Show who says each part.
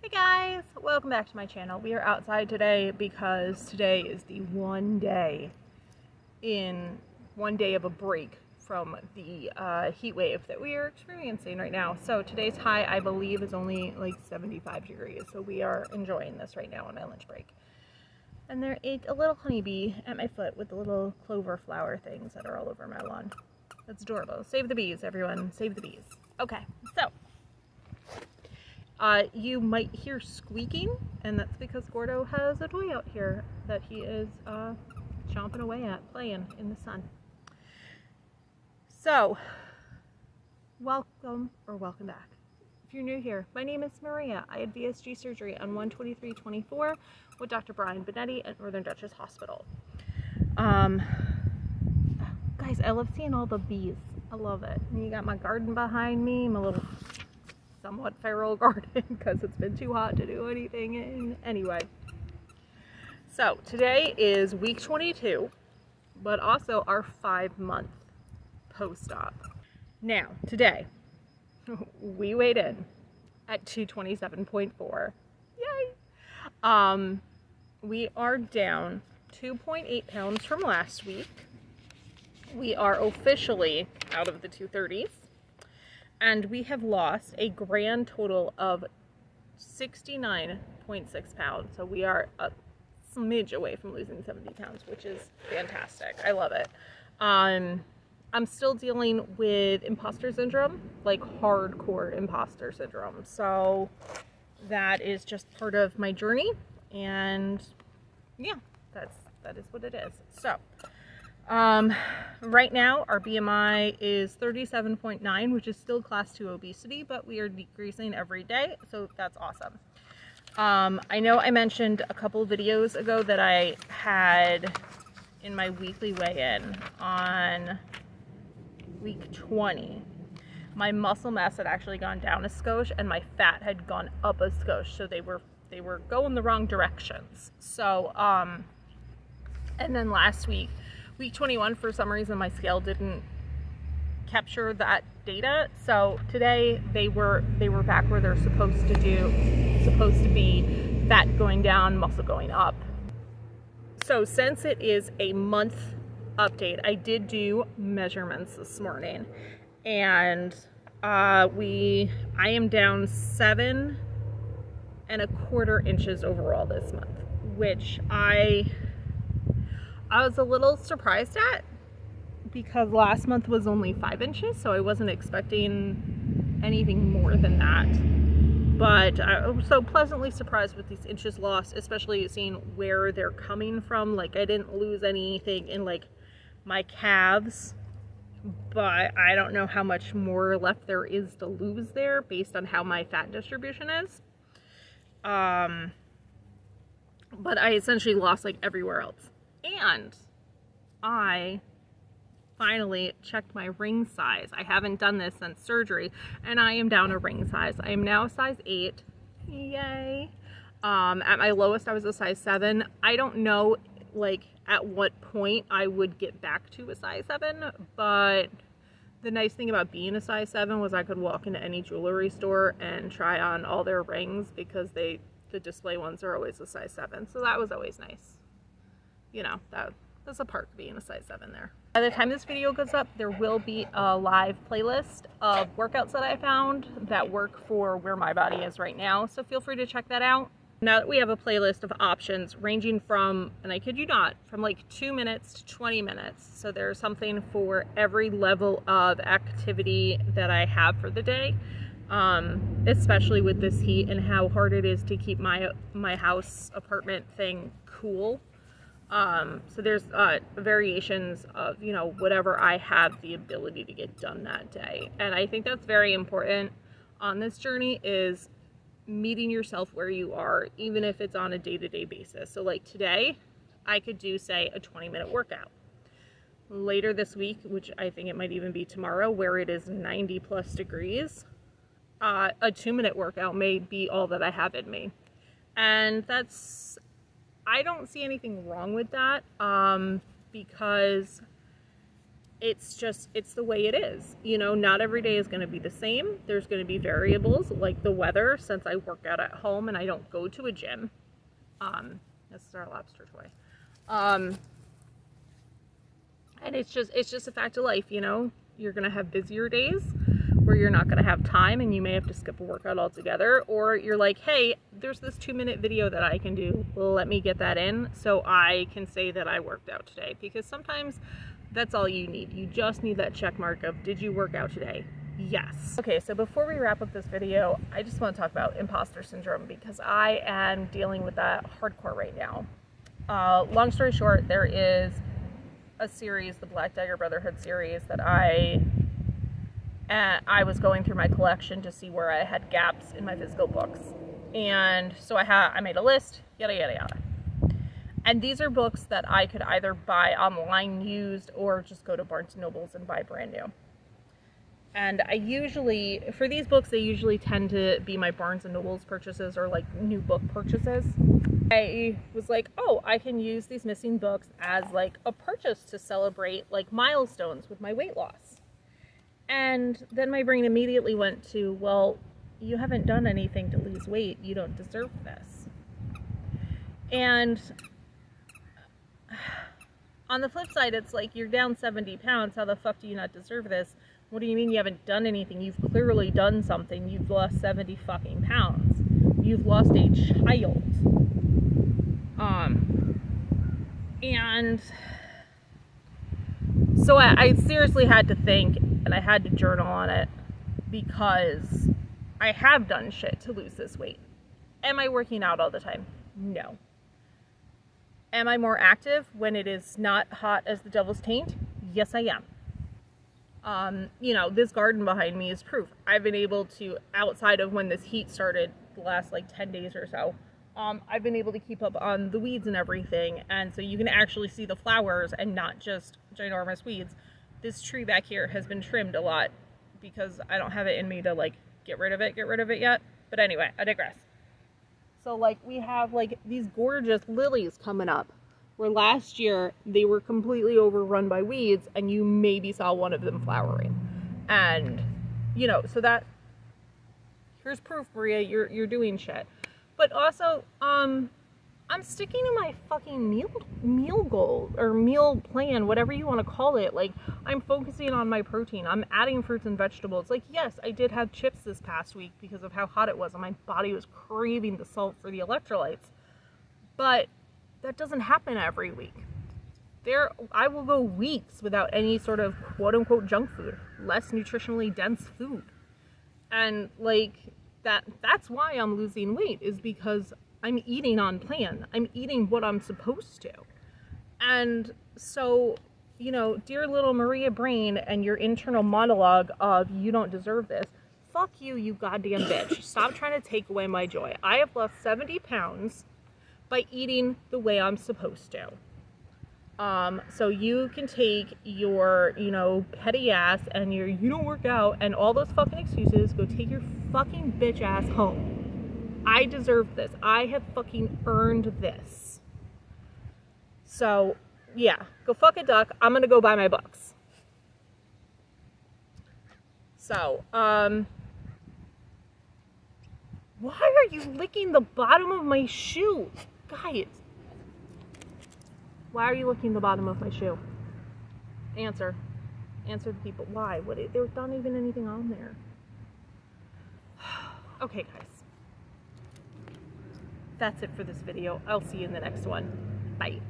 Speaker 1: Hey guys, welcome back to my channel. We are outside today because today is the one day of a break from the heat wave that we are experiencing right now. So today's high, I believe, is only like 75 degrees. So we are enjoying this right now on my lunch break. And there is a little honeybee at my foot with the little clover flower things that are all over my lawn. That's adorable. Save the bees, everyone. Save the bees. Okay, so you might hear squeaking, and that's because Gordo has a toy out here that he is chomping away at, playing in the sun. So, welcome back. If you're new here, my name is Maria. I had VSG surgery on 1/23/24 with Dr. Brian Benetti at Northern Dutchess Hospital. Guys, I love seeing all the bees. I love it. And you got my garden behind me, my little somewhat feral garden because it's been too hot to do anything in. Anyway, so today is week 22, but also our 5-month post-op. Now, today, we weighed in at 227.4. Yay! We are down 2.8 pounds from last week. We are officially out of the 230s. And we have lost a grand total of 69.6 pounds. So we are a smidge away from losing 70 pounds, which is fantastic. I love it. I'm still dealing with imposter syndrome, like hardcore imposter syndrome. So that is just part of my journey. And yeah, that is what it is. So right now our BMI is 37.9, which is still class 2 obesity, but we are decreasing every day, so that's awesome. I know I mentioned a couple videos ago that I had in my weekly weigh-in on week 20. My muscle mass had actually gone down a skosh and my fat had gone up a skosh, so they were going the wrong directions. So and then last week, week 21, for some reason my scale didn't capture that data, so today they were back where they're supposed to be, fat going down, muscle going up. So since it is a month update, I did do measurements this morning, and I am down 7¼ inches overall this month, which I was a little surprised at, because last month was only 5 inches, so I wasn't expecting anything more than that. But I was so pleasantly surprised with these inches lost, especially seeing where they're coming from. Like, I didn't lose anything in like my calves, but I don't know how much more left there is to lose there based on how my fat distribution is. But I essentially lost like everywhere else. And I finally checked my ring size. I haven't done this since surgery, and I am down a ring size. I am now a size 8. Yay. At my lowest, I was a size 7. I don't know, like, at what point I would get back to a size 7, but the nice thing about being a size 7 was I could walk into any jewelry store and try on all their rings, because the display ones are always a size 7. So that was always nice. You know, that's a part of being a size 7 there. By the time this video goes up, there will be a live playlist of workouts that I found that work for where my body is right now, so feel free to check that out. Now that we have a playlist of options ranging from, and I kid you not, from like 2 minutes to 20 minutes, so there's something for every level of activity that I have for the day, especially with this heat and how hard it is to keep my house apartment thing cool. So there's variations of, you know, whatever I have the ability to get done that day. And I think that's very important on this journey, is meeting yourself where you are, even if it's on a day-to-day basis. So like today, I could do, say, a 20-minute workout. Later this week, which I think it might even be tomorrow, where it is 90+ degrees, a 2-minute workout may be all that I have in me. And I don't see anything wrong with that, because it's the way it is. You know, not every day is going to be the same. There's going to be variables like the weather, since I work out at home and I don't go to a gym. This is our lobster toy. And it's just a fact of life, you know. You're going to have busier days where you're not going to have time and you may have to skip a workout altogether, or you're like, hey, there's this 2-minute video that I can do. Let me get that in so I can say that I worked out today, because sometimes that's all you need. You just need that check mark of, did you work out today? Yes. Okay, so before we wrap up this video, I just want to talk about imposter syndrome, because I am dealing with that hardcore right now. Long story short, there is a series, the Black Dagger Brotherhood series, that I was going through my collection to see where I had gaps in my physical books. And so I made a list, yada, yada, yada. And these are books that I could either buy online used or just go to Barnes & Nobles and buy brand new. And I usually, for these books, they usually tend to be my Barnes & Nobles purchases or like new book purchases. I was like, oh, I can use these missing books as like a purchase to celebrate like milestones with my weight loss. And then my brain immediately went to, well, you haven't done anything to lose weight. You don't deserve this. And on the flip side, it's like, you're down 70 pounds. How the fuck do you not deserve this? What do you mean you haven't done anything? You've clearly done something. You've lost 70 fucking pounds. You've lost a child. And so I seriously had to think, and I had to journal on it, because I have done shit to lose this weight. Am I working out all the time? No. Am I more active when it is not hot as the devil's taint? Yes, I am. You know, this garden behind me is proof. I've been able to, outside of when this heat started the last like 10 days or so, I've been able to keep up on the weeds and everything. And so you can actually see the flowers and not just ginormous weeds. This tree back here has been trimmed a lot because I don't have it in me to like get rid of it yet. But anyway, I digress. So like we have like these gorgeous lilies coming up, where last year they were completely overrun by weeds and you maybe saw one of them flowering. And you know, so that, here's proof, Maria, you're doing shit. But also, I'm sticking to my fucking meal goal or meal plan, whatever you want to call it. Like, I'm focusing on my protein. I'm adding fruits and vegetables. Like, yes, I did have chips this past week because of how hot it was and my body was craving the salt for the electrolytes. But that doesn't happen every week. I will go weeks without any sort of quote-unquote junk food, less nutritionally dense food. And like, that's why I'm losing weight, is because I'm eating on plan. I'm eating what I'm supposed to. And so, you know, dear little Maria brain and your internal monologue of, you don't deserve this. Fuck you, you goddamn bitch. Stop trying to take away my joy. I have lost 70 pounds by eating the way I'm supposed to. So you can take your, you know, petty ass and your, you don't work out and all those fucking excuses, go take your fucking bitch ass home. I deserve this. I have fucking earned this. So, yeah, go fuck a duck. I'm gonna go buy my books. So, why are you licking the bottom of my shoe? Guys. Why are you licking the bottom of my shoe? Answer. Answer the people. Why? There's not even anything on there. Okay, guys. That's it for this video. I'll see you in the next one. Bye.